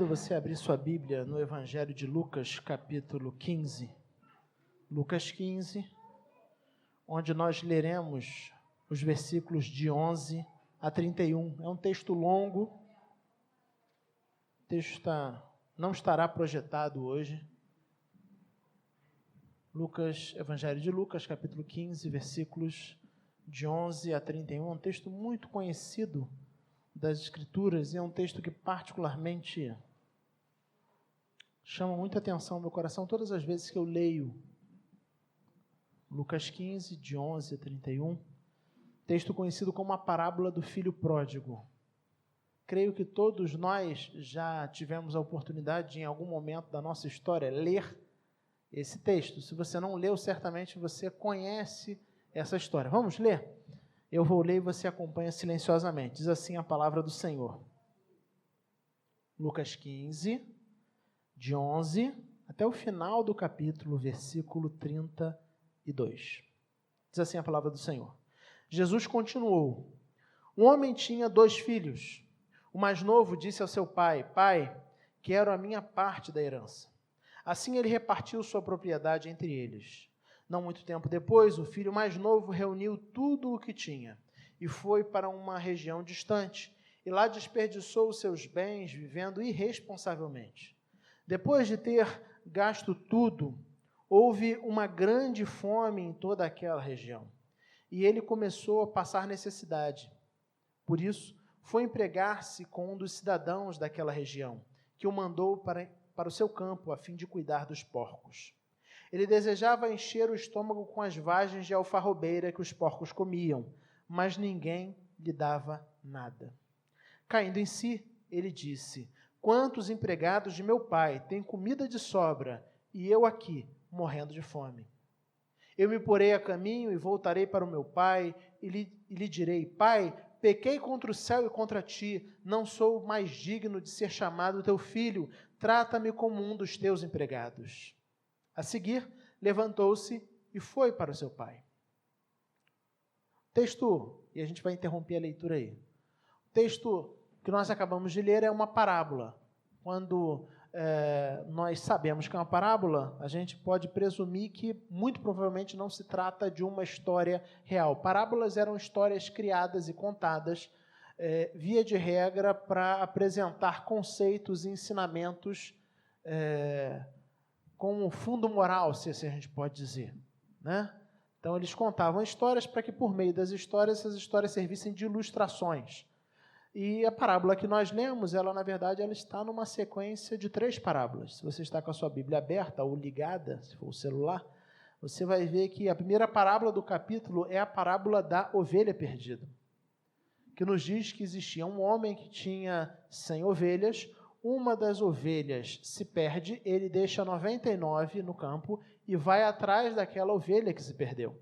Convido você a abrir sua Bíblia no Evangelho de Lucas, capítulo 15. Lucas 15, onde nós leremos os versículos de 11 a 31. É um texto longo, o texto não estará projetado hoje. Evangelho de Lucas, capítulo 15, versículos de 11 a 31. É um texto muito conhecido das Escrituras e é um texto que particularmente chama muita atenção ao meu coração todas as vezes que eu leio. Lucas 15, de 11 a 31, texto conhecido como a parábola do filho pródigo. Creio que todos nós já tivemos a oportunidade de, em algum momento da nossa história, ler esse texto. Se você não leu, certamente você conhece essa história. Vamos ler? Eu vou ler e você acompanha silenciosamente. Diz assim a palavra do Senhor. Lucas 15, de 11 até o final do capítulo, versículo 32. Diz assim a palavra do Senhor. Jesus continuou. Um homem tinha 2 filhos. O mais novo disse ao seu pai: Pai, quero a minha parte da herança. Assim ele repartiu sua propriedade entre eles. Não muito tempo depois, o filho mais novo reuniu tudo o que tinha e foi para uma região distante, e lá desperdiçou os seus bens vivendo irresponsavelmente. Depois de ter gasto tudo, houve uma grande fome em toda aquela região, e ele começou a passar necessidade. Por isso, foi empregar-se com um dos cidadãos daquela região, que o mandou para o seu campo, a fim de cuidar dos porcos. Ele desejava encher o estômago com as vagens de alfarrobeira que os porcos comiam, mas ninguém lhe dava nada. Caindo em si, ele disse: Quantos empregados de meu pai têm comida de sobra, e eu aqui, morrendo de fome? Eu me porei a caminho e voltarei para o meu pai, e lhe direi: Pai, pequei contra o céu e contra ti, não sou mais digno de ser chamado teu filho, trata-me como um dos teus empregados. A seguir, levantou-se e foi para o seu pai. Texto, e a gente vai interromper a leitura aí. O texto que nós acabamos de ler é uma parábola. Quando nós sabemos que é uma parábola, a gente pode presumir que muito provavelmente não se trata de uma história real. Parábolas eram histórias criadas e contadas, via de regra, para apresentar conceitos e ensinamentos com um fundo moral, se assim a gente pode dizer, né? Então, eles contavam histórias para que, por meio das histórias, essas histórias servissem de ilustrações. E a parábola que nós lemos, na verdade, ela está numa sequência de 3 parábolas. Se você está com a sua Bíblia aberta ou ligada, se for o celular, você vai ver que a primeira parábola do capítulo é a parábola da ovelha perdida, que nos diz que existia um homem que tinha 100 ovelhas, uma das ovelhas se perde, ele deixa 99 no campo e vai atrás daquela ovelha que se perdeu.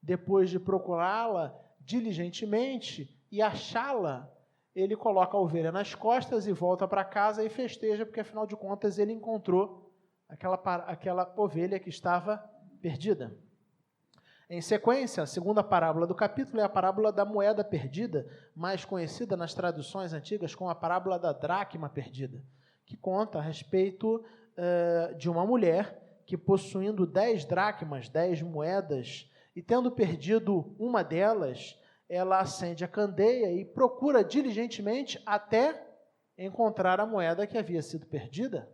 Depois de procurá-la diligentemente e achá-la, ele coloca a ovelha nas costas e volta para casa e festeja, porque afinal de contas ele encontrou aquela ovelha que estava perdida. Em sequência, a segunda parábola do capítulo é a parábola da moeda perdida, mais conhecida nas traduções antigas como a parábola da dracma perdida, que conta a respeito de uma mulher que, possuindo 10 dracmas, 10 moedas, e tendo perdido uma delas, ela acende a candeia e procura diligentemente até encontrar a moeda que havia sido perdida.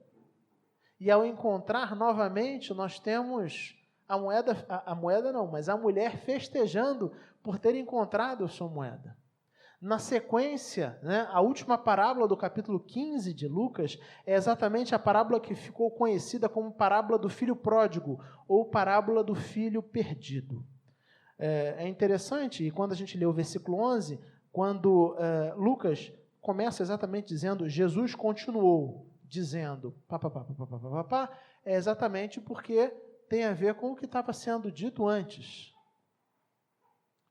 E ao encontrar novamente, nós temos a mulher festejando por ter encontrado a sua moeda. Na sequência, a última parábola do capítulo 15 de Lucas é exatamente a parábola que ficou conhecida como parábola do filho pródigo, ou parábola do filho perdido. É interessante, e quando a gente lê o versículo 11, quando Lucas começa exatamente dizendo: Jesus continuou, dizendo, é exatamente porque tem a ver com o que estava sendo dito antes.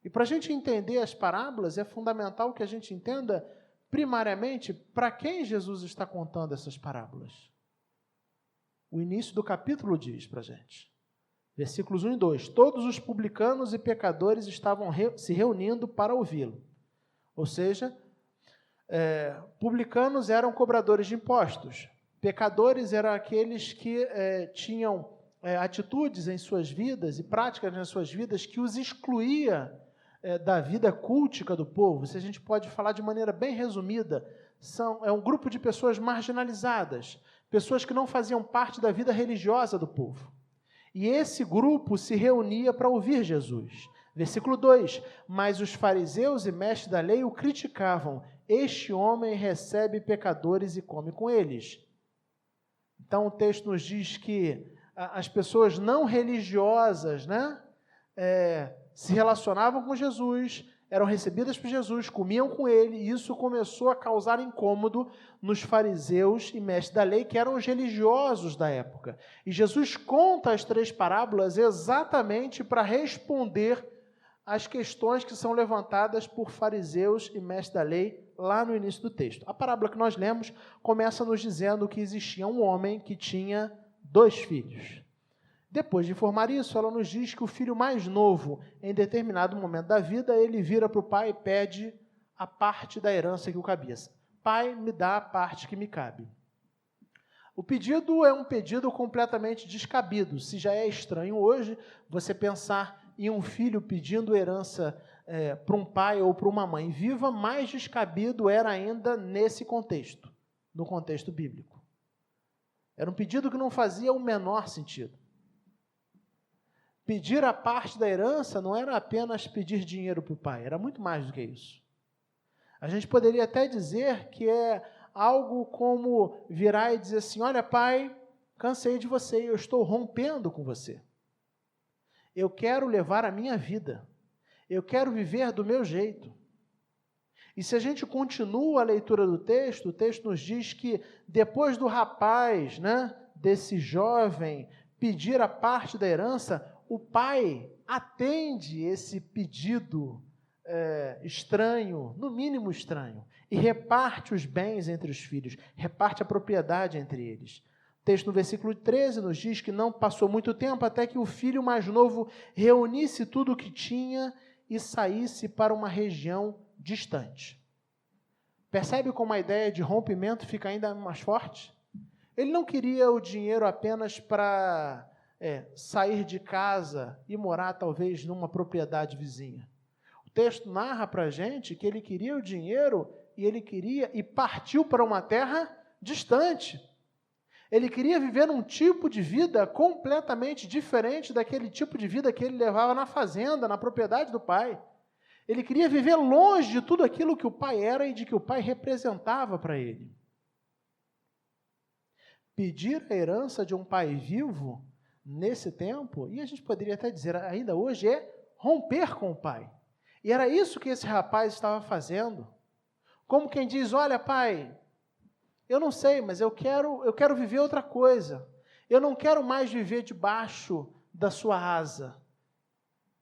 E para a gente entender as parábolas, é fundamental que a gente entenda, primariamente, para quem Jesus está contando essas parábolas. O início do capítulo diz para a gente, versículos 1 e 2, todos os publicanos e pecadores estavam se reunindo para ouvi-lo. Ou seja, Publicanos eram cobradores de impostos. Pecadores eram aqueles que tinham atitudes em suas vidas e práticas nas suas vidas que os excluía da vida cultica do povo. Se a gente pode falar de maneira bem resumida, é um grupo de pessoas marginalizadas, pessoas que não faziam parte da vida religiosa do povo. E esse grupo se reunia para ouvir Jesus. Versículo 2, mas os fariseus e mestres da lei o criticavam. Este homem recebe pecadores e come com eles. Então o texto nos diz que as pessoas não religiosas, se relacionavam com Jesus, eram recebidas por Jesus, comiam com ele, e isso começou a causar incômodo nos fariseus e mestres da lei, que eram os religiosos da época. E Jesus conta as 3 parábolas exatamente para responder às questões que são levantadas por fariseus e mestres da lei lá no início do texto. A parábola que nós lemos começa nos dizendo que existia um homem que tinha 2 filhos. Depois de informar isso, ela nos diz que o filho mais novo, em determinado momento da vida, ele vira para o pai e pede a parte da herança que o cabia. Pai, me dá a parte que me cabe. O pedido é um pedido completamente descabido. Se já é estranho hoje você pensar em um filho pedindo herança para um pai ou para uma mãe viva, mais descabido era ainda nesse contexto, no contexto bíblico. Era um pedido que não fazia o menor sentido. Pedir a parte da herança não era apenas pedir dinheiro para o pai, era muito mais do que isso. A gente poderia até dizer que é algo como virar e dizer assim, olha pai, cansei de você, eu estou rompendo com você. Eu quero levar a minha vida, eu quero viver do meu jeito. E se a gente continua a leitura do texto, o texto nos diz que depois do rapaz, desse jovem, pedir a parte da herança, o pai atende esse pedido estranho, no mínimo estranho, e reparte os bens entre os filhos, reparte a propriedade entre eles. O texto no versículo 13 nos diz que não passou muito tempo até que o filho mais novo reunisse tudo o que tinha e saísse para uma região distante. Percebe como a ideia de rompimento fica ainda mais forte? Ele não queria o dinheiro apenas para sair de casa e morar talvez numa propriedade vizinha. O texto narra para a gente que ele queria o dinheiro e partiu para uma terra distante. Ele queria viver um tipo de vida completamente diferente daquele tipo de vida que ele levava na fazenda, na propriedade do pai. Ele queria viver longe de tudo aquilo que o pai era e de que o pai representava para ele. Pedir a herança de um pai vivo nesse tempo, e a gente poderia até dizer ainda hoje, é romper com o pai. E era isso que esse rapaz estava fazendo. Como quem diz, olha pai, eu não sei, mas eu quero viver outra coisa. Eu não quero mais viver debaixo da sua asa.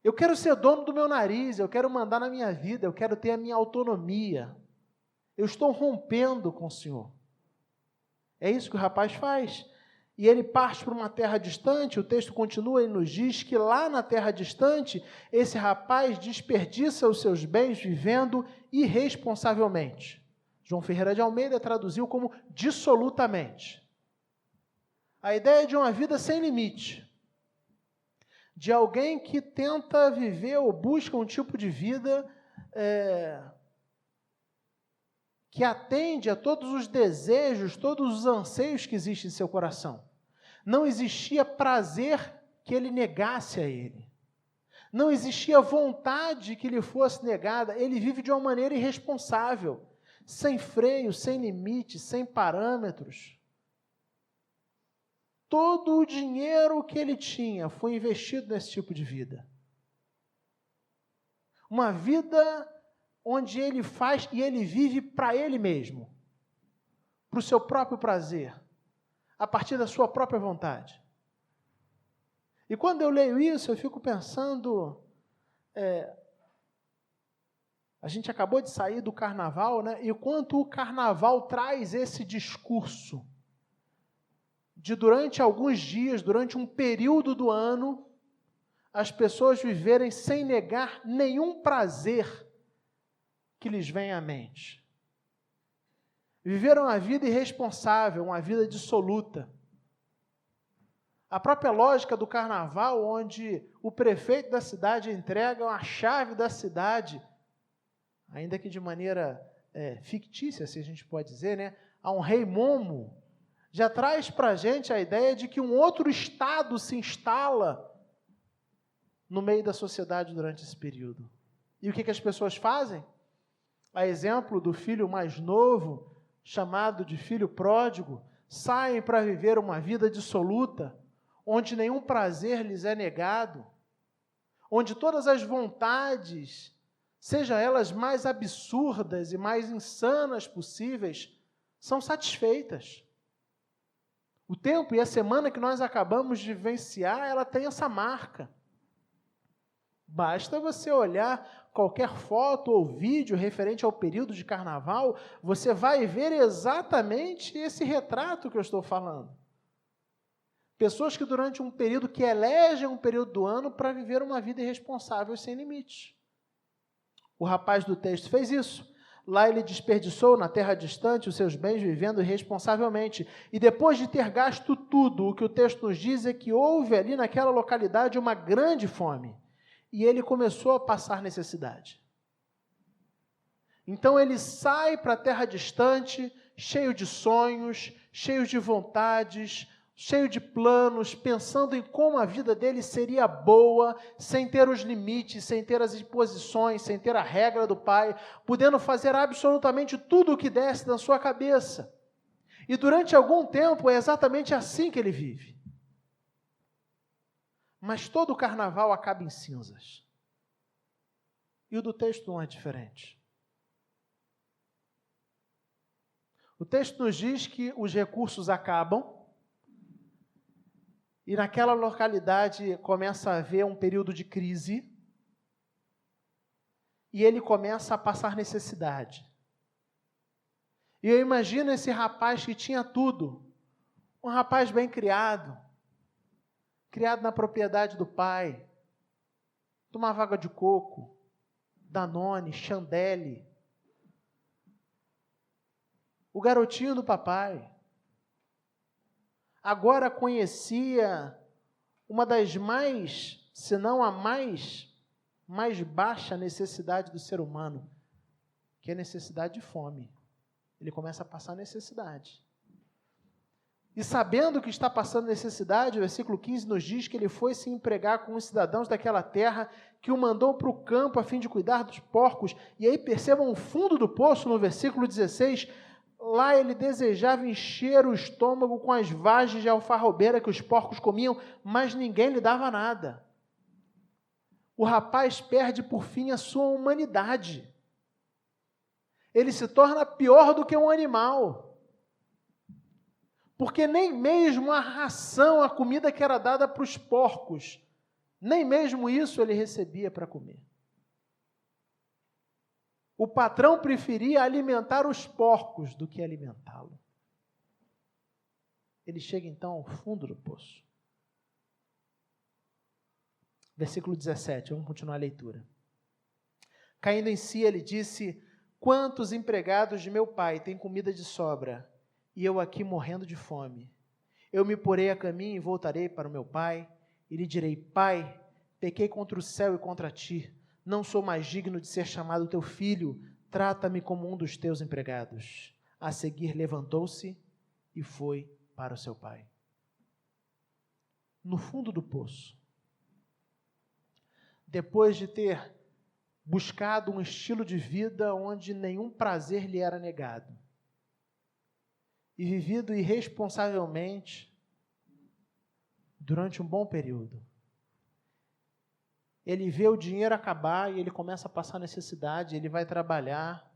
Eu quero ser dono do meu nariz, eu quero mandar na minha vida, eu quero ter a minha autonomia. Eu estou rompendo com o Senhor. É isso que o rapaz faz. E ele parte para uma terra distante, o texto continua e nos diz que lá na terra distante, esse rapaz desperdiça os seus bens vivendo irresponsavelmente. João Ferreira de Almeida traduziu como dissolutamente. A ideia de uma vida sem limite. De alguém que tenta viver ou busca um tipo de vida que atende a todos os desejos, todos os anseios que existem em seu coração. Não existia prazer que ele negasse a ele. Não existia vontade que lhe fosse negada. Ele vive de uma maneira irresponsável, sem freio, sem limite, sem parâmetros. Todo o dinheiro que ele tinha foi investido nesse tipo de vida. Uma vida onde ele faz e ele vive para ele mesmo, para o seu próprio prazer, a partir da sua própria vontade. E quando eu leio isso, eu fico pensando, a gente acabou de sair do carnaval, e o quanto o carnaval traz esse discurso de durante alguns dias, durante um período do ano, as pessoas viverem sem negar nenhum prazer que lhes vem à mente. Viveram uma vida irresponsável, uma vida dissoluta. A própria lógica do carnaval, onde o prefeito da cidade entrega a chave da cidade, ainda que de maneira fictícia, se a gente pode dizer, né, a um rei momo, já traz para a gente a ideia de que um outro estado se instala no meio da sociedade durante esse período. E o que as pessoas fazem? A exemplo do filho mais novo, chamado de filho pródigo, saem para viver uma vida dissoluta, onde nenhum prazer lhes é negado, onde todas as vontades, sejam elas mais absurdas e mais insanas possíveis, são satisfeitas. O tempo e a semana que nós acabamos de vivenciar, ela tem essa marca. Basta você olhar qualquer foto ou vídeo referente ao período de carnaval, você vai ver exatamente esse retrato que eu estou falando. Pessoas que durante um período, que elegem um período do ano para viver uma vida irresponsável sem limites. O rapaz do texto fez isso. Lá ele desperdiçou na terra distante os seus bens vivendo irresponsavelmente. E depois de ter gasto tudo, o que o texto nos diz é que houve ali naquela localidade uma grande fome. E ele começou a passar necessidade. Então ele sai para a terra distante, cheio de sonhos, cheio de vontades, cheio de planos, pensando em como a vida dele seria boa, sem ter os limites, sem ter as imposições, sem ter a regra do pai, podendo fazer absolutamente tudo o que desce na sua cabeça. E durante algum tempo é exatamente assim que ele vive. Mas todo o carnaval acaba em cinzas. E o do texto não é diferente. O texto nos diz que os recursos acabam e naquela localidade começa a haver um período de crise e ele começa a passar necessidade. E eu imagino esse rapaz que tinha tudo, um rapaz bem criado, criado na propriedade do pai, tomava água de coco, Danone, Chandelle, o garotinho do papai. Agora conhecia uma das mais, se não a mais baixa necessidade do ser humano, que é a necessidade de fome. Ele começa a passar necessidade. E sabendo que está passando necessidade, o versículo 15 nos diz que ele foi se empregar com os cidadãos daquela terra, que o mandou para o campo a fim de cuidar dos porcos. E aí percebam o fundo do poço, no versículo 16, lá ele desejava encher o estômago com as vagens de alfarrobeira que os porcos comiam, mas ninguém lhe dava nada. O rapaz perde por fim a sua humanidade. Ele se torna pior do que um animal. Porque nem mesmo a ração, a comida que era dada para os porcos, nem mesmo isso ele recebia para comer. O patrão preferia alimentar os porcos do que alimentá-lo. Ele chega então ao fundo do poço. Versículo 17, vamos continuar a leitura. Caindo em si, ele disse: quantos empregados de meu pai têm comida de sobra, e eu aqui morrendo de fome? Eu me porei a caminho e voltarei para o meu pai, e lhe direi: pai, pequei contra o céu e contra ti, não sou mais digno de ser chamado teu filho, trata-me como um dos teus empregados. A seguir levantou-se e foi para o seu pai. No fundo do poço, depois de ter buscado um estilo de vida onde nenhum prazer lhe era negado, e vivido irresponsavelmente durante um bom período, ele vê o dinheiro acabar e ele começa a passar necessidade, ele vai trabalhar,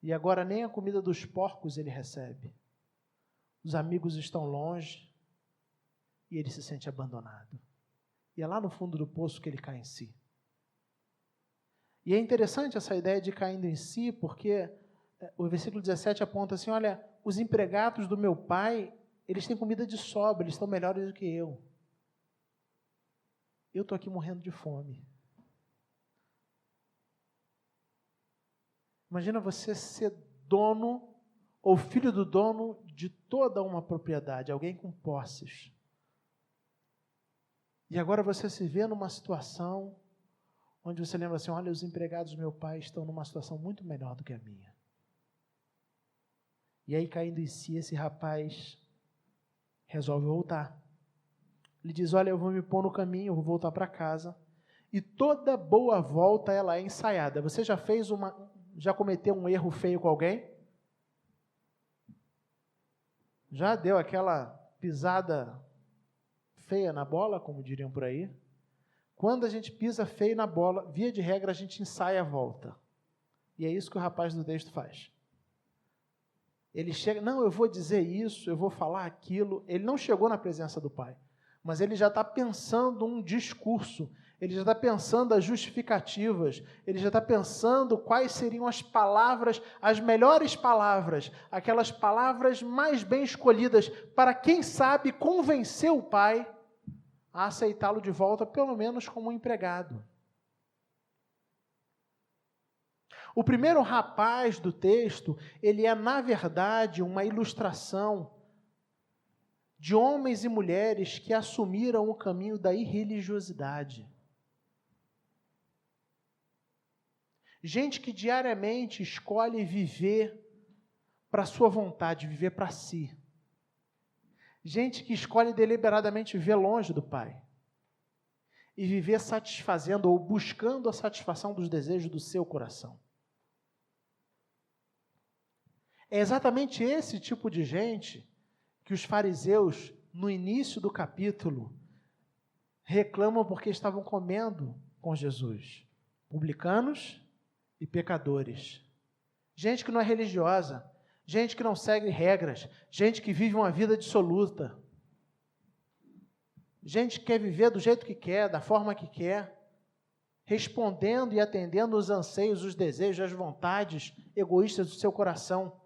e agora nem a comida dos porcos ele recebe. Os amigos estão longe, e ele se sente abandonado. E é lá no fundo do poço que ele cai em si. E é interessante essa ideia de caindo em si, porque o versículo 17 aponta assim: olha, os empregados do meu pai, eles têm comida de sobra, eles estão melhores do que eu. Eu estou aqui morrendo de fome. Imagina você ser dono ou filho do dono de toda uma propriedade, alguém com posses. E agora você se vê numa situação onde você lembra assim, olha, os empregados do meu pai estão numa situação muito melhor do que a minha. E aí, caindo em si, esse rapaz resolve voltar. Ele diz, olha, eu vou me pôr no caminho, eu vou voltar para casa. E toda boa volta, ela é ensaiada. Você já cometeu um erro feio com alguém? Já deu aquela pisada feia na bola, como diriam por aí? Quando a gente pisa feio na bola, via de regra, a gente ensaia a volta. E é isso que o rapaz do texto faz. Ele chega, não, eu vou dizer isso, eu vou falar aquilo. Ele não chegou na presença do pai, mas ele já está pensando um discurso, ele já está pensando as justificativas, ele já está pensando quais seriam as palavras, as melhores palavras, aquelas palavras mais bem escolhidas para, quem sabe, convencer o pai a aceitá-lo de volta, pelo menos como um empregado. O primeiro rapaz do texto, ele é, na verdade, uma ilustração de homens e mulheres que assumiram o caminho da irreligiosidade. Gente que diariamente escolhe viver para a sua vontade, viver para si. Gente que escolhe deliberadamente viver longe do Pai. E viver satisfazendo ou buscando a satisfação dos desejos do seu coração. É exatamente esse tipo de gente que os fariseus, no início do capítulo, reclamam porque estavam comendo com Jesus. Publicanos e pecadores. Gente que não é religiosa, gente que não segue regras, gente que vive uma vida dissoluta. Gente que quer viver do jeito que quer, da forma que quer, respondendo e atendendo os anseios, os desejos, as vontades egoístas do seu coração.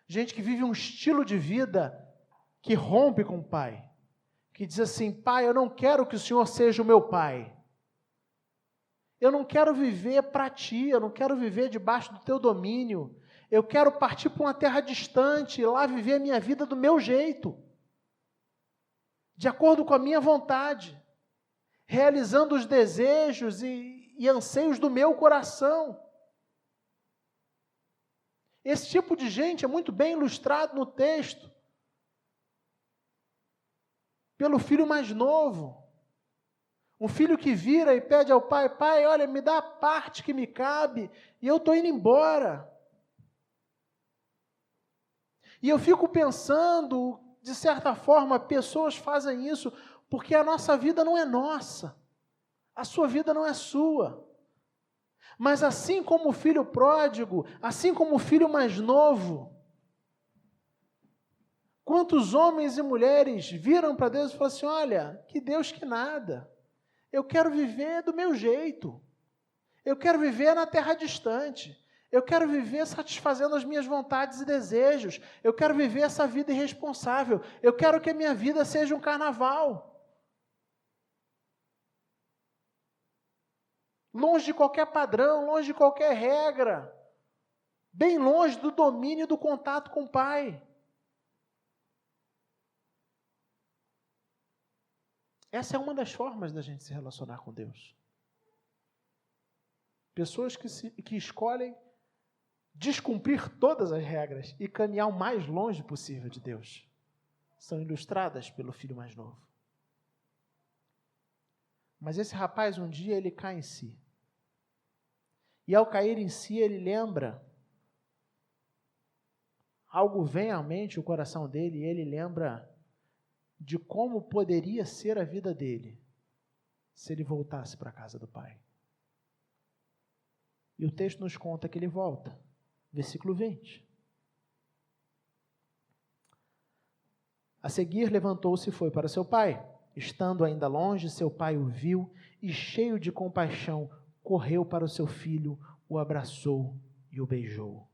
Gente que vive um estilo de vida que rompe com o Pai, que diz assim, Pai, eu não quero que o Senhor seja o meu Pai. Eu não quero viver para Ti, eu não quero viver debaixo do Teu domínio. Eu quero partir para uma terra distante e lá viver a minha vida do meu jeito, de acordo com a minha vontade, realizando os desejos e anseios do meu coração. Esse tipo de gente é muito bem ilustrado no texto pelo filho mais novo. Um filho que vira e pede ao pai, pai, olha, me dá a parte que me cabe e eu estou indo embora. E eu fico pensando, de certa forma, pessoas fazem isso porque a nossa vida não é nossa. A sua vida não é sua. Mas assim como o filho pródigo, assim como o filho mais novo, quantos homens e mulheres viram para Deus e falaram assim, olha, que Deus que nada. Eu quero viver do meu jeito. Eu quero viver na terra distante. Eu quero viver satisfazendo as minhas vontades e desejos. Eu quero viver essa vida irresponsável. Eu quero que a minha vida seja um carnaval. Longe de qualquer padrão, longe de qualquer regra. Bem longe do domínio e do contato com o Pai. Essa é uma das formas da gente se relacionar com Deus. Pessoas que escolhem descumprir todas as regras e caminhar o mais longe possível de Deus. São ilustradas pelo filho mais novo. Mas esse rapaz, um dia, ele cai em si. E ao cair em si, ele lembra, algo vem à mente, o coração dele, e ele lembra de como poderia ser a vida dele se ele voltasse para a casa do Pai. E o texto nos conta que ele volta. Versículo 20. A seguir, levantou-se e foi para seu pai. Estando ainda longe, seu pai o viu e, cheio de compaixão, correu para o seu filho, o abraçou e o beijou.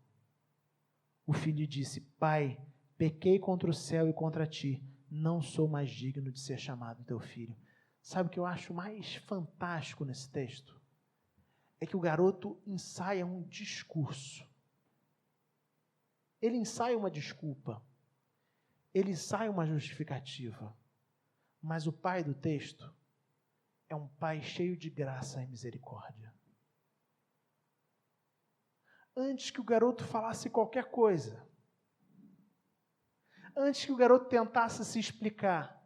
O filho disse, pai, pequei contra o céu e contra ti, não sou mais digno de ser chamado teu filho. Sabe o que eu acho mais fantástico nesse texto? É que o garoto ensaia um discurso. ele ensaia uma desculpa, ele ensaia uma justificativa, mas o pai do texto é um pai cheio de graça e misericórdia. Antes que o garoto falasse qualquer coisa, antes que o garoto tentasse se explicar,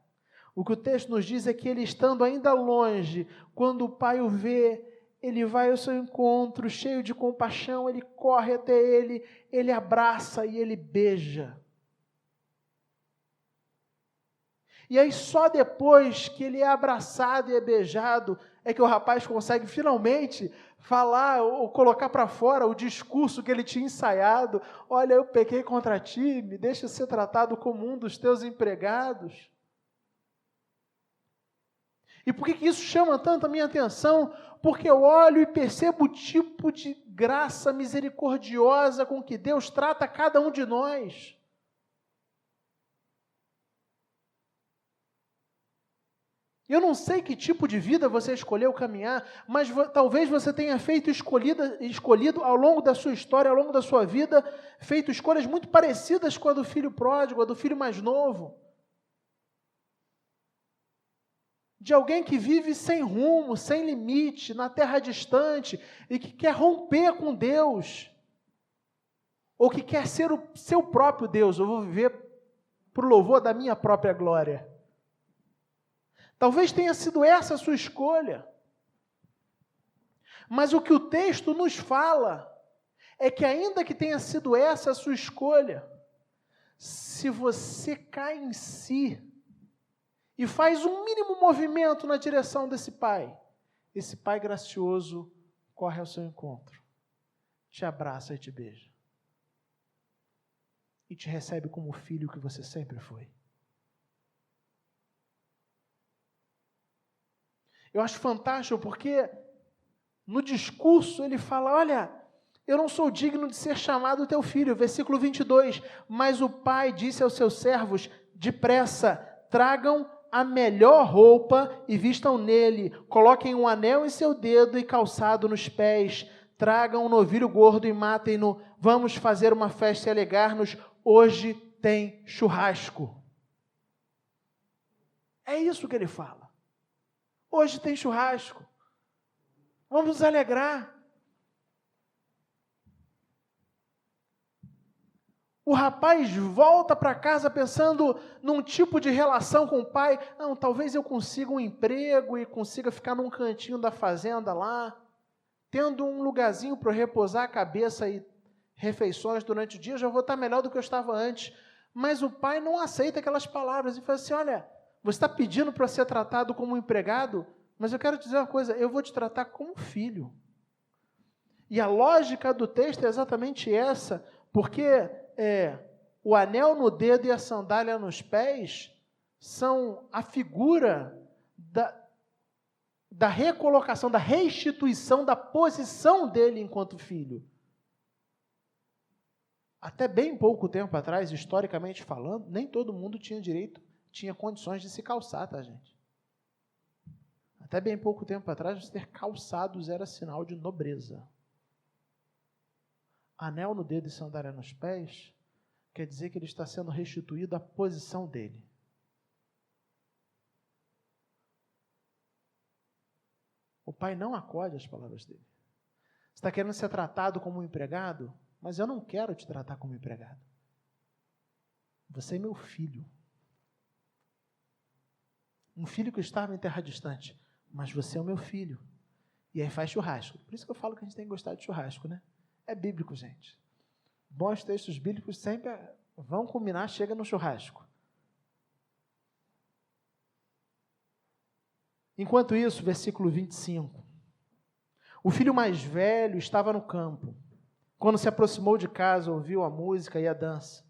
o que o texto nos diz é que ele, estando ainda longe, quando o pai o vê, ele vai ao seu encontro, cheio de compaixão, ele corre até ele abraça e ele beija. E aí só depois que ele é abraçado e é beijado, é que o rapaz consegue finalmente falar ou colocar para fora o discurso que ele tinha ensaiado. Olha, eu pequei contra ti, me deixa ser tratado como um dos teus empregados. E por que isso chama tanto a minha atenção? Porque eu olho e percebo o tipo de graça misericordiosa com que Deus trata cada um de nós. Eu não sei que tipo de vida você escolheu caminhar, mas talvez você tenha escolhido ao longo da sua história, ao longo da sua vida, feito escolhas muito parecidas com a do filho pródigo, a do filho mais novo. De alguém que vive sem rumo, sem limite, na terra distante, e que quer romper com Deus, ou que quer ser o seu próprio Deus. Eu vou viver para o louvor da minha própria glória. Talvez tenha sido essa a sua escolha. Mas o que o texto nos fala é que, ainda que tenha sido essa a sua escolha, se você cai em si e faz um mínimo movimento na direção desse pai, esse pai gracioso corre ao seu encontro, te abraça e te beija. E te recebe como o filho que você sempre foi. Eu acho fantástico porque no discurso ele fala, olha, eu não sou digno de ser chamado teu filho. Versículo 22, mas o pai disse aos seus servos, depressa, tragam a melhor roupa e vistam nele, coloquem um anel em seu dedo e calçado nos pés, tragam um novilho gordo e matem-no, vamos fazer uma festa e alegar-nos, hoje tem churrasco. É isso que ele fala. Hoje tem churrasco. Vamos nos alegrar. O rapaz volta para casa pensando num tipo de relação com o pai. Não, talvez eu consiga um emprego e consiga ficar num cantinho da fazenda lá, tendo um lugarzinho para repousar a cabeça e refeições durante o dia, já vou estar melhor do que eu estava antes. Mas o pai não aceita aquelas palavras e fala assim, olha, você está pedindo para ser tratado como um empregado, mas eu quero te dizer uma coisa, eu vou te tratar como filho. E a lógica do texto é exatamente essa, porque o anel no dedo e a sandália nos pés são a figura da recolocação, da restituição da posição dele enquanto filho. Até bem pouco tempo atrás, historicamente falando, nem todo mundo tinha condições de se calçar, tá, gente? Até bem pouco tempo atrás, ter calçados era sinal de nobreza. Anel no dedo e sandália nos pés quer dizer que ele está sendo restituído à posição dele. O pai não acode às palavras dele. Você está querendo ser tratado como um empregado? Mas eu não quero te tratar como empregado. Você é meu filho. Um filho que estava em terra distante. Mas você é o meu filho. E aí faz churrasco. Por isso que eu falo que a gente tem que gostar de churrasco, né? É bíblico, gente. Bons textos bíblicos sempre vão combinar, chega no churrasco. Enquanto isso, versículo 25. O filho mais velho estava no campo. Quando se aproximou de casa, ouviu a música e a dança.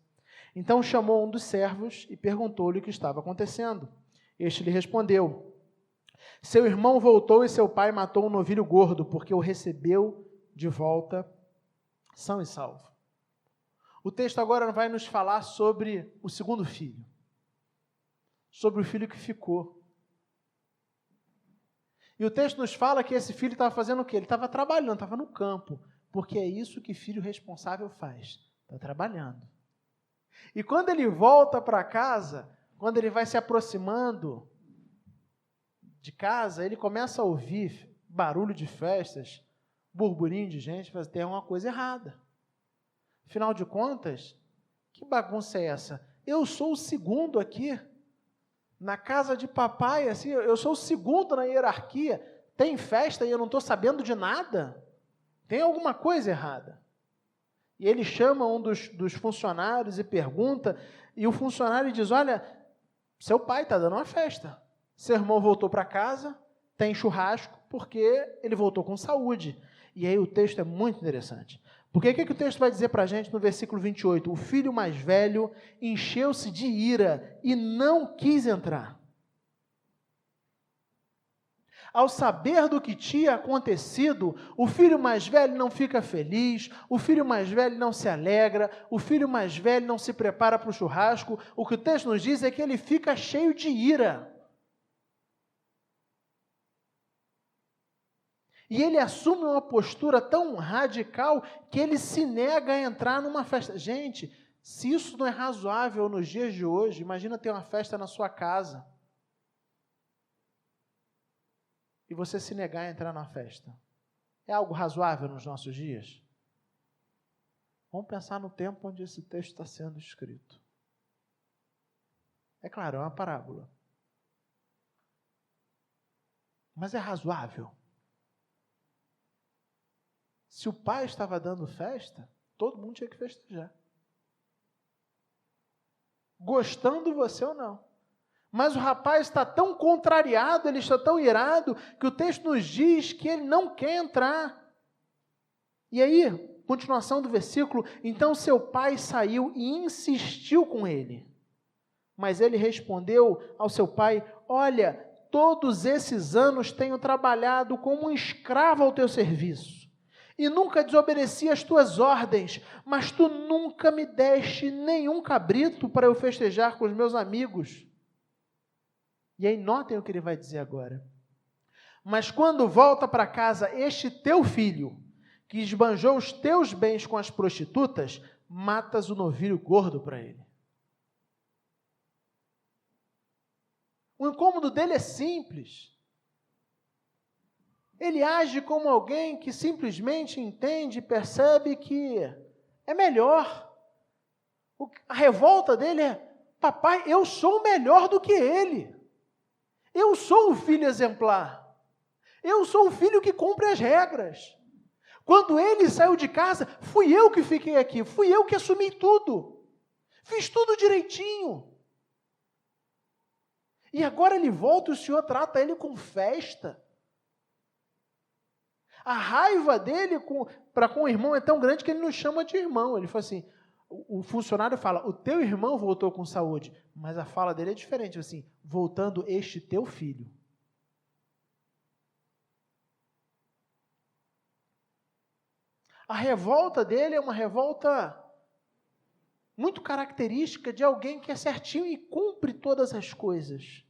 Então chamou um dos servos e perguntou-lhe o que estava acontecendo. Este lhe respondeu, seu irmão voltou e seu pai matou um novilho gordo, porque o recebeu de volta são e salvo. O texto agora vai nos falar sobre o segundo filho, sobre o filho que ficou. E o texto nos fala que esse filho estava fazendo o quê? Ele estava trabalhando, estava no campo, porque é isso que filho responsável faz, está trabalhando. E quando ele volta para casa, quando ele vai se aproximando de casa, ele começa a ouvir barulho de festas, burburinho de gente, fala, tem uma coisa errada. Afinal de contas, que bagunça é essa? Eu sou o segundo aqui, na casa de papai, assim, eu sou o segundo na hierarquia, tem festa e eu não estou sabendo de nada? Tem alguma coisa errada. E ele chama um dos funcionários e pergunta, e o funcionário diz, olha, seu pai está dando uma festa. Seu irmão voltou para casa, tem churrasco, porque ele voltou com saúde. E aí o texto é muito interessante. Porque o que o texto vai dizer para a gente no versículo 28? O filho mais velho encheu-se de ira e não quis entrar. Ao saber do que tinha acontecido, o filho mais velho não fica feliz, o filho mais velho não se alegra, o filho mais velho não se prepara para o churrasco. O que o texto nos diz é que ele fica cheio de ira. E ele assume uma postura tão radical que ele se nega a entrar numa festa. Gente, se isso não é razoável nos dias de hoje, imagina ter uma festa na sua casa e você se negar a entrar na festa. É algo razoável nos nossos dias? Vamos pensar no tempo onde esse texto está sendo escrito. É claro, é uma parábola. Mas é razoável? Se o pai estava dando festa, todo mundo tinha que festejar. Gostando você ou não. Mas o rapaz está tão contrariado, ele está tão irado, que o texto nos diz que ele não quer entrar. E aí, continuação do versículo, então seu pai saiu e insistiu com ele. Mas ele respondeu ao seu pai, olha, todos esses anos tenho trabalhado como um escravo ao teu serviço. E nunca desobedeci às tuas ordens, mas tu nunca me deste nenhum cabrito para eu festejar com os meus amigos. E aí notem o que ele vai dizer agora. Mas quando volta para casa este teu filho, que esbanjou os teus bens com as prostitutas, matas o novilho gordo para ele. O incômodo dele é simples. Ele age como alguém que simplesmente entende e percebe que é melhor. A revolta dele é, papai, eu sou melhor do que ele. Eu sou o filho exemplar. Eu sou o filho que cumpre as regras. Quando ele saiu de casa, fui eu que fiquei aqui, fui eu que assumi tudo. Fiz tudo direitinho. E agora ele volta e o Senhor trata ele com festa. A raiva dele para com o irmão é tão grande que ele não chama de irmão. Ele fala assim, o funcionário fala, o teu irmão voltou com saúde, mas a fala dele é diferente, assim, voltando este teu filho. A revolta dele é uma revolta muito característica de alguém que é certinho e cumpre todas as coisas.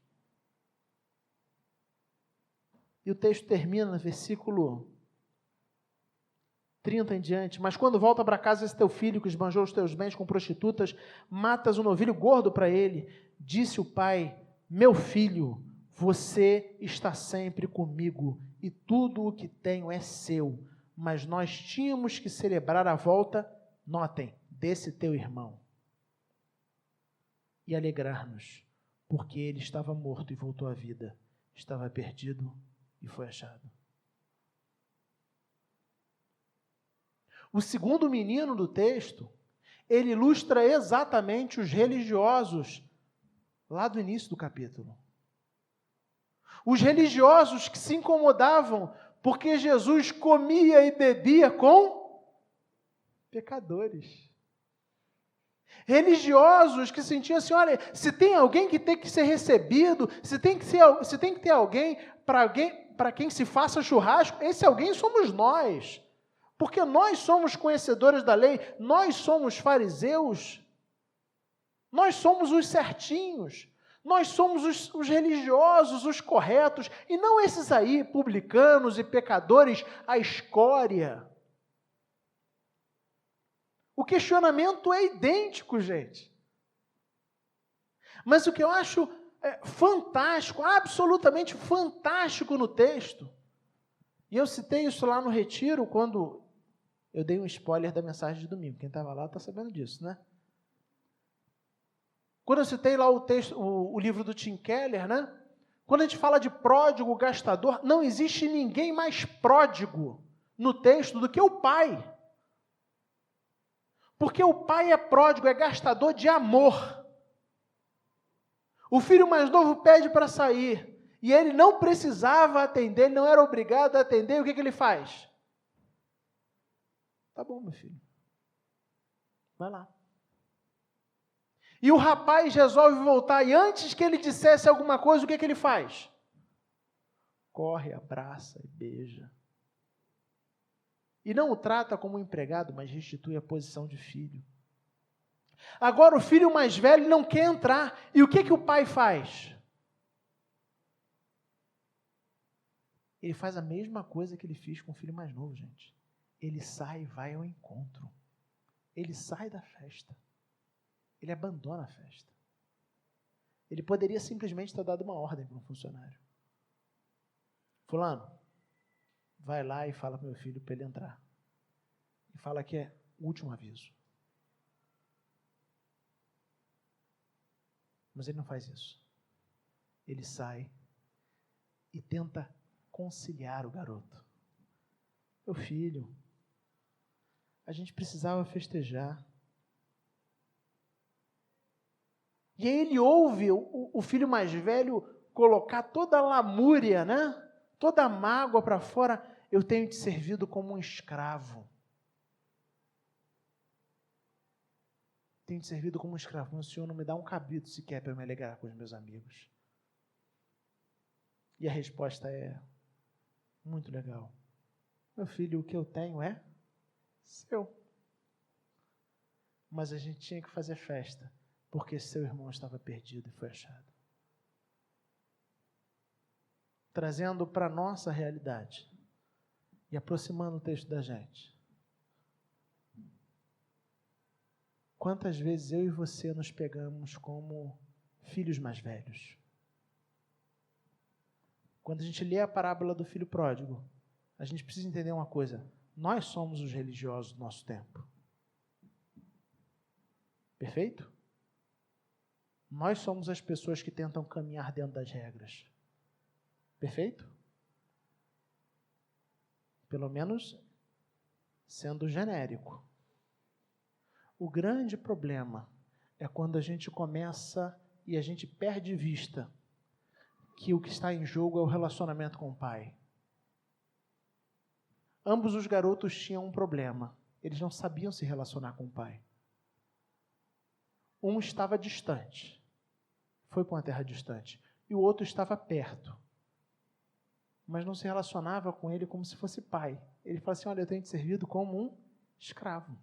E o texto termina no versículo 30 em diante. Mas quando volta para casa esse teu filho que esbanjou os teus bens com prostitutas, matas um novilho gordo para ele. Disse o pai, meu filho, você está sempre comigo e tudo o que tenho é seu. Mas nós tínhamos que celebrar a volta, notem, desse teu irmão. E alegrar-nos, porque ele estava morto e voltou à vida. Estava perdido e foi achado. O segundo menino do texto, ele ilustra exatamente os religiosos lá do início do capítulo. Os religiosos que se incomodavam porque Jesus comia e bebia com pecadores. Religiosos que sentiam assim, olha, se tem alguém que tem que ser recebido, se tem que ter alguém para quem se faça churrasco, esse alguém somos nós. Porque nós somos conhecedores da lei, nós somos fariseus, nós somos os certinhos, nós somos os religiosos, os corretos, e não esses aí, publicanos e pecadores, a escória. O questionamento é idêntico, gente. Mas o que eu acho fantástico, absolutamente fantástico no texto, e eu citei isso lá no retiro, quando eu dei um spoiler da mensagem de domingo. Quem estava lá está sabendo disso, né? Quando eu citei lá o texto, o livro do Tim Keller, né? Quando a gente fala de pródigo, gastador, não existe ninguém mais pródigo no texto do que o pai. Porque o pai é pródigo, é gastador de amor. O filho mais novo pede para sair, e ele não precisava atender, ele não era obrigado a atender, o que ele faz? Tá bom, meu filho. Vai lá. E o rapaz resolve voltar, e antes que ele dissesse alguma coisa, o que ele faz? Corre, abraça e beija. E não o trata como um empregado, mas restitui a posição de filho. Agora o filho mais velho não quer entrar, e o que o pai faz? Ele faz a mesma coisa que ele fez com o filho mais novo, gente. Ele sai e vai ao encontro. Ele sai da festa. Ele abandona a festa. Ele poderia simplesmente ter dado uma ordem para um funcionário. Fulano, vai lá e fala para o meu filho para ele entrar. E fala que é o último aviso. Mas ele não faz isso. Ele sai e tenta conciliar o garoto. Meu filho, a gente precisava festejar. E aí ele ouve o filho mais velho colocar toda a lamúria, né? Toda a mágoa para fora. Eu tenho te servido como um escravo. Tenho te servido como um escravo. Meu Senhor não me dá um cabrito sequer para eu me alegrar com os meus amigos. E a resposta é muito legal. Meu filho, o que eu tenho é seu. Mas a gente tinha que fazer festa, porque seu irmão estava perdido e foi achado. Trazendo para a nossa realidade e aproximando o texto da gente. Quantas vezes eu e você nos pegamos como filhos mais velhos? Quando a gente lê a parábola do filho pródigo, a gente precisa entender uma coisa. Nós somos os religiosos do nosso tempo. Perfeito? Nós somos as pessoas que tentam caminhar dentro das regras. Perfeito? Pelo menos sendo genérico. O grande problema é quando a gente começa e a gente perde de vista que o que está em jogo é o relacionamento com o pai. Ambos os garotos tinham um problema. Eles não sabiam se relacionar com o pai. Um estava distante, foi para uma terra distante, e o outro estava perto, mas não se relacionava com ele como se fosse pai. Ele fala assim, olha, eu tenho te servido como um escravo.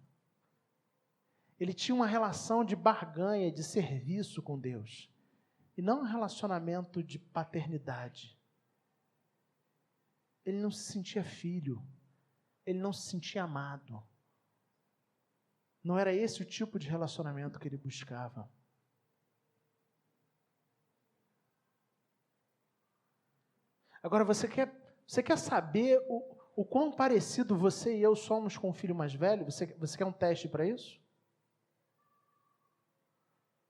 Ele tinha uma relação de barganha, de serviço com Deus, e não um relacionamento de paternidade. Ele não se sentia filho, ele não se sentia amado. Não era esse o tipo de relacionamento que ele buscava. Agora, você quer saber o quão parecido você e eu somos com o filho mais velho? Você quer um teste para isso?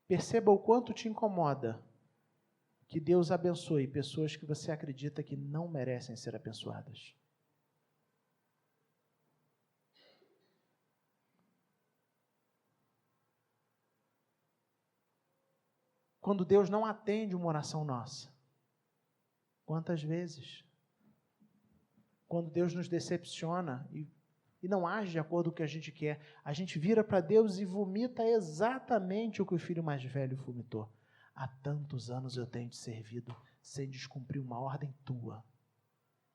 Perceba o quanto te incomoda que Deus abençoe pessoas que você acredita que não merecem ser abençoadas. Quando Deus não atende uma oração nossa. Quantas vezes? Quando Deus nos decepciona e não age de acordo com o que a gente quer, a gente vira para Deus e vomita exatamente o que o filho mais velho vomitou. Há tantos anos eu tenho te servido sem descumprir uma ordem tua,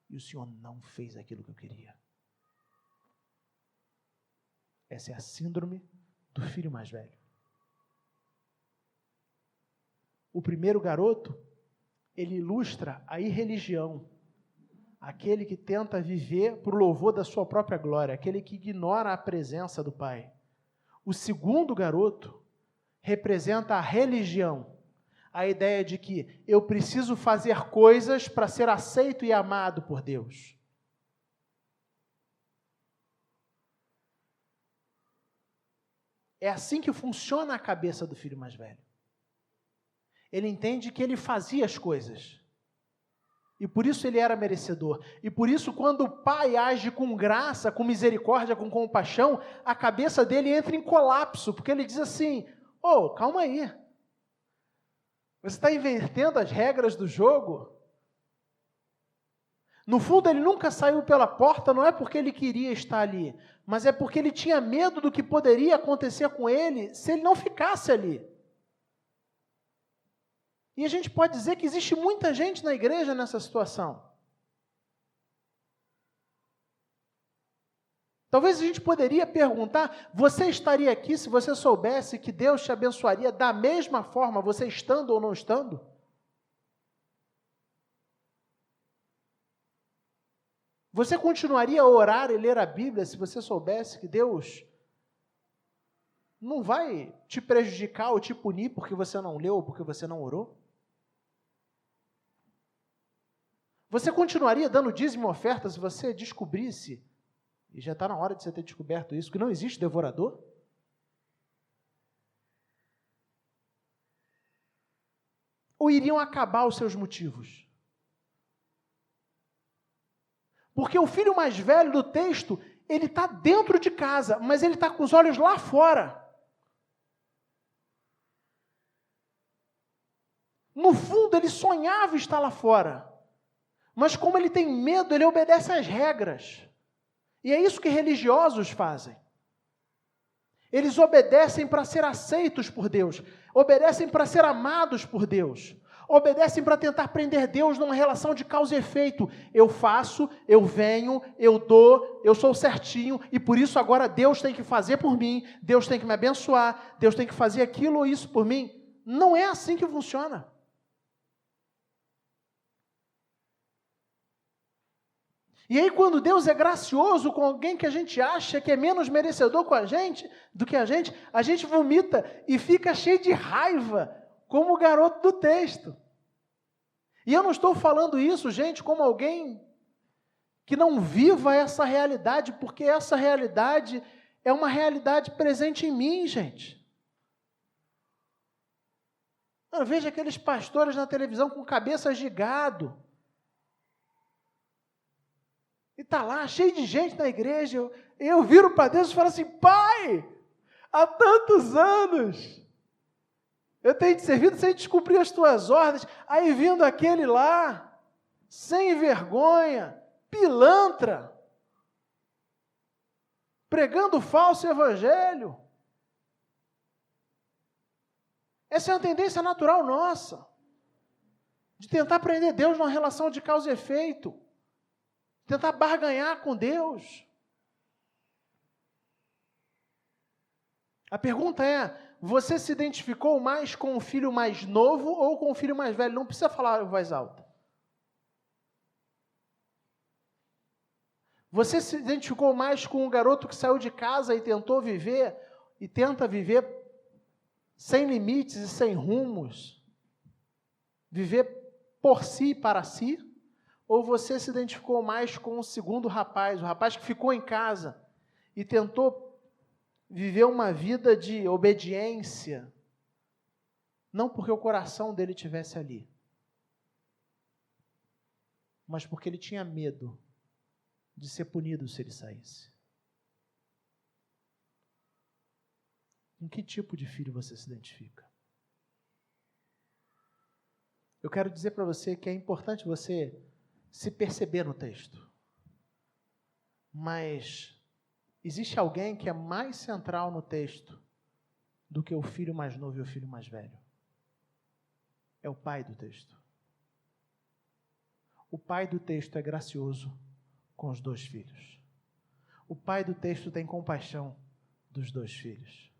e o Senhor não fez aquilo que eu queria. Essa é a síndrome do filho mais velho. O primeiro garoto, ele ilustra a irreligião, aquele que tenta viver por louvor da sua própria glória, aquele que ignora a presença do Pai. O segundo garoto representa a religião, A ideia de que eu preciso fazer coisas para ser aceito e amado por Deus. É assim que funciona a cabeça do filho mais velho. Ele entende que ele fazia as coisas. E por isso ele era merecedor. E por isso, quando o pai age com graça, com misericórdia, com compaixão, a cabeça dele entra em colapso, porque ele diz assim: "Ô, calma aí. Você está invertendo as regras do jogo?" No fundo, ele nunca saiu pela porta, não é porque ele queria estar ali, mas é porque ele tinha medo do que poderia acontecer com ele se ele não ficasse ali. E a gente pode dizer que existe muita gente na igreja nessa situação. Talvez a gente poderia perguntar: você estaria aqui se você soubesse que Deus te abençoaria da mesma forma, você estando ou não estando? Você continuaria a orar e ler a Bíblia se você soubesse que Deus não vai te prejudicar ou te punir porque você não leu ou porque você não orou? Você continuaria dando dízimo e oferta se você descobrisse, e já está na hora de você ter descoberto isso, que não existe devorador? Ou iriam acabar os seus motivos? Porque o filho mais velho do texto, ele está dentro de casa, mas ele está com os olhos lá fora. No fundo, ele sonhava estar lá fora. Mas como ele tem medo, ele obedece às regras. E é isso que religiosos fazem. Eles obedecem para ser aceitos por Deus. Obedecem para ser amados por Deus. Obedecem para tentar prender Deus numa relação de causa e efeito. Eu faço, eu venho, eu dou, eu sou certinho, e por isso agora Deus tem que fazer por mim, Deus tem que me abençoar, Deus tem que fazer aquilo ou isso por mim. Não é assim que funciona. E aí, quando Deus é gracioso com alguém que a gente acha que é menos merecedor com a gente, do que a gente vomita e fica cheio de raiva, como o garoto do texto. E eu não estou falando isso, gente, como alguém que não viva essa realidade, porque essa realidade é uma realidade presente em mim, gente. Eu vejo aqueles pastores na televisão com cabeças de gado. E está lá, cheio de gente na igreja. Eu viro para Deus e falo assim: Pai, há tantos anos eu tenho te servido sem descumprir as tuas ordens. Aí vindo aquele lá, sem vergonha, pilantra, pregando o falso evangelho. Essa é uma tendência natural nossa, de tentar prender Deus numa relação de causa e efeito. Tentar barganhar com Deus. A pergunta é: você se identificou mais com o filho mais novo ou com o filho mais velho? Não precisa falar em voz alta. Você se identificou mais com o garoto que saiu de casa e tentou viver, e tenta viver sem limites e sem rumos? Viver por si e para si? Ou você se identificou mais com o segundo rapaz, o rapaz que ficou em casa e tentou viver uma vida de obediência, não porque o coração dele estivesse ali, mas porque ele tinha medo de ser punido se ele saísse? Com que tipo de filho você se identifica? Eu quero dizer para você que é importante você se perceber no texto. Mas existe alguém que é mais central no texto do que o filho mais novo e o filho mais velho. É o pai do texto. O pai do texto é gracioso com os dois filhos. O pai do texto tem compaixão dos dois filhos.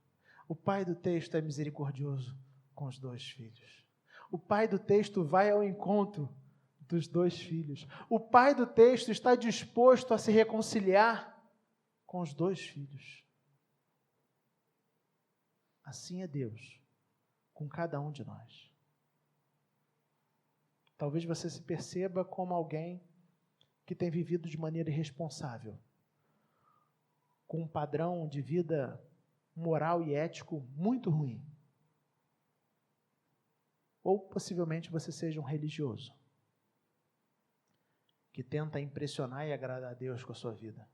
O pai do texto é misericordioso com os dois filhos. O pai do texto vai ao encontro dos dois filhos. O pai do texto está disposto a se reconciliar com os dois filhos. Assim é Deus com cada um de nós. Talvez você se perceba como alguém que tem vivido de maneira irresponsável, com um padrão de vida moral e ético muito ruim. Ou possivelmente você seja um religioso, que tenta impressionar e agradar a Deus com a sua vida.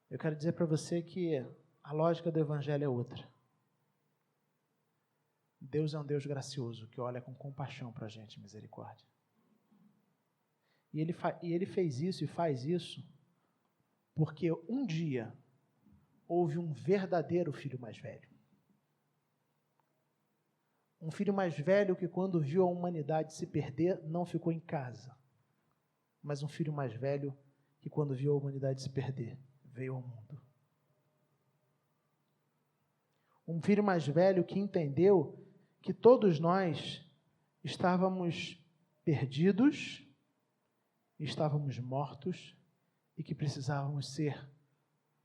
Eu quero dizer para você que a lógica do Evangelho é outra. Deus é um Deus gracioso, que olha com compaixão para a gente, misericórdia. E ele fez isso e faz isso porque um dia houve um verdadeiro filho mais velho. Um filho mais velho que, quando viu a humanidade se perder, não ficou em casa. Mas um filho mais velho que, quando viu a humanidade se perder, veio ao mundo. Um filho mais velho que entendeu que todos nós estávamos perdidos, estávamos mortos e que precisávamos ser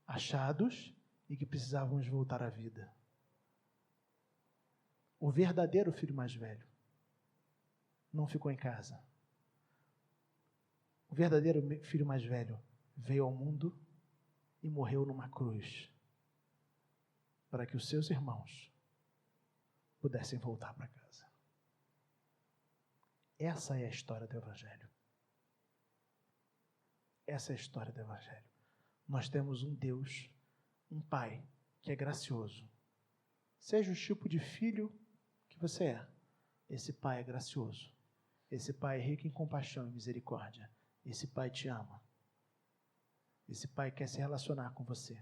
achados e que precisávamos voltar à vida. O verdadeiro filho mais velho não ficou em casa. O verdadeiro filho mais velho veio ao mundo e morreu numa cruz para que os seus irmãos pudessem voltar para casa. Essa é a história do Evangelho. Essa é a história do Evangelho. Nós temos um Deus, um Pai, que é gracioso. Seja o tipo de filho que você é, esse Pai é gracioso. Esse Pai é rico em compaixão e misericórdia. Esse Pai te ama. Esse Pai quer se relacionar com você.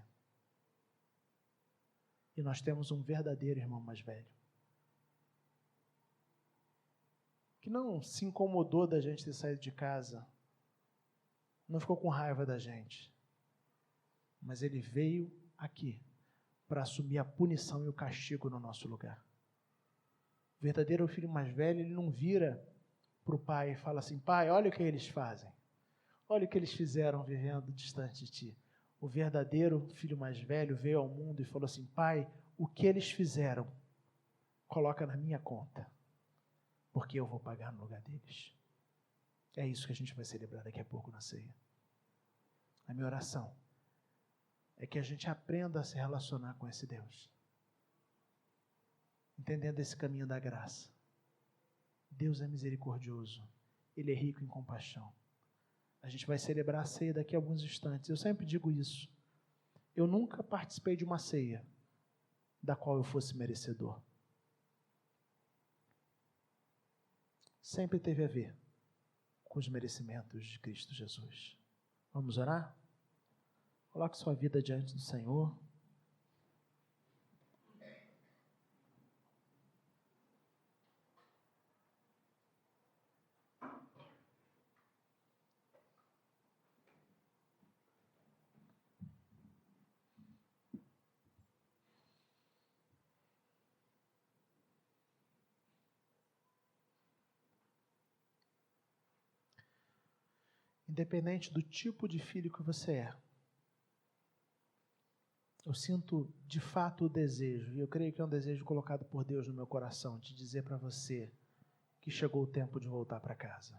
E nós temos um verdadeiro irmão mais velho, que não se incomodou da gente ter saído de casa, não ficou com raiva da gente, mas ele veio aqui para assumir a punição e o castigo no nosso lugar. O verdadeiro filho mais velho, ele não vira para o pai e fala assim: pai, olha o que eles fazem, olha o que eles fizeram vivendo distante de ti. O verdadeiro filho mais velho veio ao mundo e falou assim: pai, o que eles fizeram, coloca na minha conta, porque eu vou pagar no lugar deles. É isso que a gente vai celebrar daqui a pouco na ceia. A minha oração é que a gente aprenda a se relacionar com esse Deus, entendendo esse caminho da graça. Deus é misericordioso, Ele é rico em compaixão. A gente vai celebrar a ceia daqui a alguns instantes. Eu sempre digo isso. Eu nunca participei de uma ceia da qual eu fosse merecedor. Sempre teve a ver com os merecimentos de Cristo Jesus. Vamos orar? Coloque sua vida diante do Senhor. Independente do tipo de filho que você é, eu sinto de fato o desejo, e eu creio que é um desejo colocado por Deus no meu coração, de dizer para você que chegou o tempo de voltar para casa.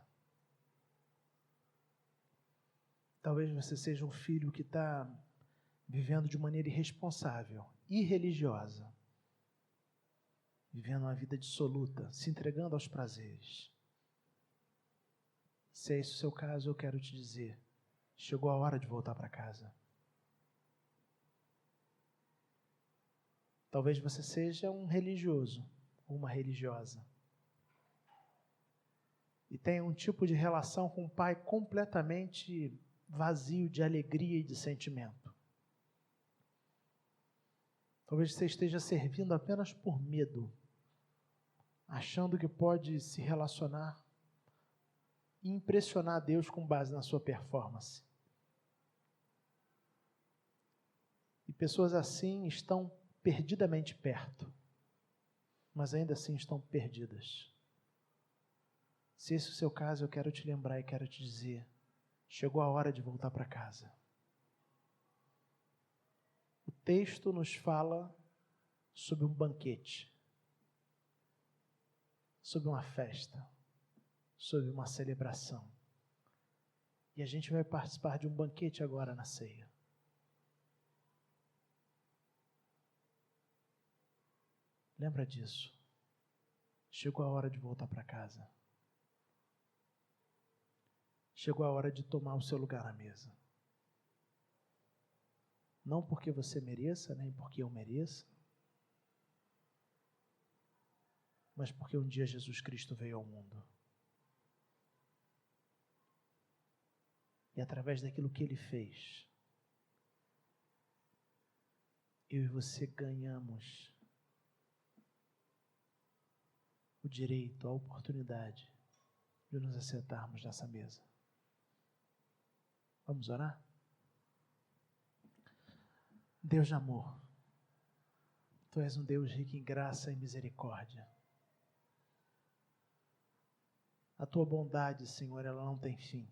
Talvez você seja um filho que está vivendo de maneira irresponsável, irreligiosa, vivendo uma vida dissoluta, se entregando aos prazeres. Se é esse o seu caso, eu quero te dizer, chegou a hora de voltar para casa. Talvez você seja um religioso ou uma religiosa e tenha um tipo de relação com o Pai completamente vazio de alegria e de sentimento. Talvez você esteja servindo apenas por medo, achando que pode se relacionar e impressionar Deus com base na sua performance. E pessoas assim estão perdidamente perto, mas ainda assim estão perdidas. Se esse é o seu caso, eu quero te lembrar e quero te dizer, chegou a hora de voltar para casa. O texto nos fala sobre um banquete, sobre uma festa, sobre uma celebração. E a gente vai participar de um banquete agora na ceia. Lembra disso. Chegou a hora de voltar para casa. Chegou a hora de tomar o seu lugar na mesa. Não porque você mereça, nem porque eu mereça, mas porque um dia Jesus Cristo veio ao mundo. E através daquilo que Ele fez, eu e você ganhamos o direito, a oportunidade de nos assentarmos nessa mesa. Vamos orar? Deus de amor, Tu és um Deus rico em graça e misericórdia. A Tua bondade, Senhor, ela não tem fim.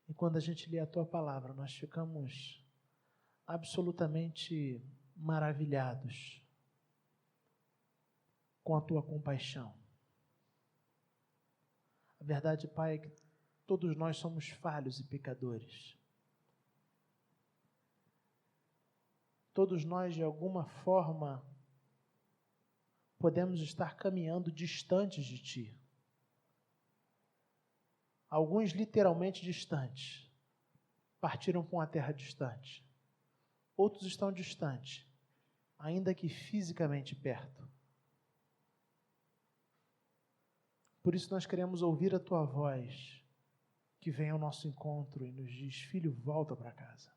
E quando a gente lê a Tua palavra, nós ficamos absolutamente maravilhados com a Tua compaixão. A verdade, Pai, é que todos nós somos falhos e pecadores. Todos nós, de alguma forma, podemos estar caminhando distantes de Ti. Alguns literalmente distantes, partiram para uma terra distante. Outros estão distantes, ainda que fisicamente perto. Por isso nós queremos ouvir a Tua voz, que vem ao nosso encontro e nos diz: filho, volta para casa.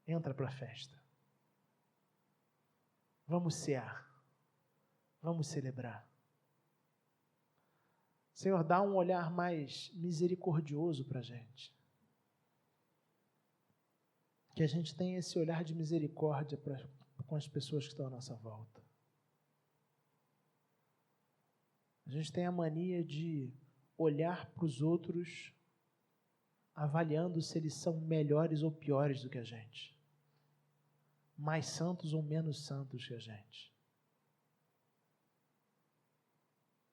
Entra para a festa. Vamos cear. Vamos celebrar. Senhor, dá um olhar mais misericordioso para a gente. Que a gente tenha esse olhar de misericórdia com as pessoas que estão à nossa volta. A gente tem a mania de olhar para os outros avaliando se eles são melhores ou piores do que a gente. Mais santos ou menos santos que a gente.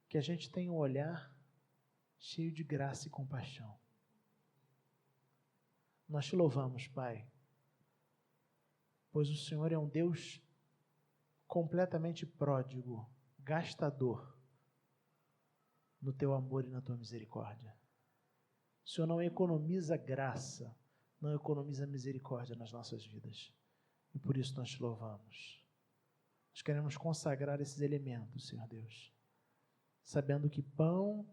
Que a gente tenha um olhar cheio de graça e compaixão. Nós Te louvamos, Pai, pois o Senhor é um Deus completamente pródigo, gastador no Teu amor e na Tua misericórdia. O Senhor não economiza graça, não economiza misericórdia nas nossas vidas. E por isso nós Te louvamos. Nós queremos consagrar esses elementos, Senhor Deus, sabendo que pão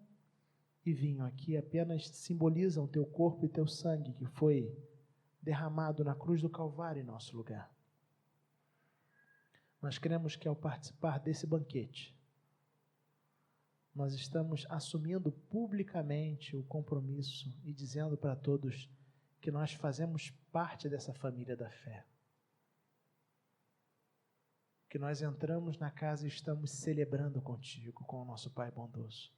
e vinho aqui apenas simbolizam Teu corpo e Teu sangue que foi derramado na cruz do Calvário em nosso lugar. Nós queremos que ao participar desse banquete, nós estamos assumindo publicamente o compromisso e dizendo para todos que nós fazemos parte dessa família da fé. Que nós entramos na casa e estamos celebrando contigo, com o nosso Pai bondoso.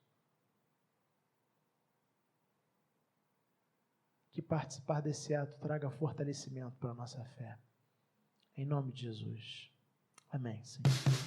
Que participar desse ato traga fortalecimento para a nossa fé. Em nome de Jesus. Amém, Senhor.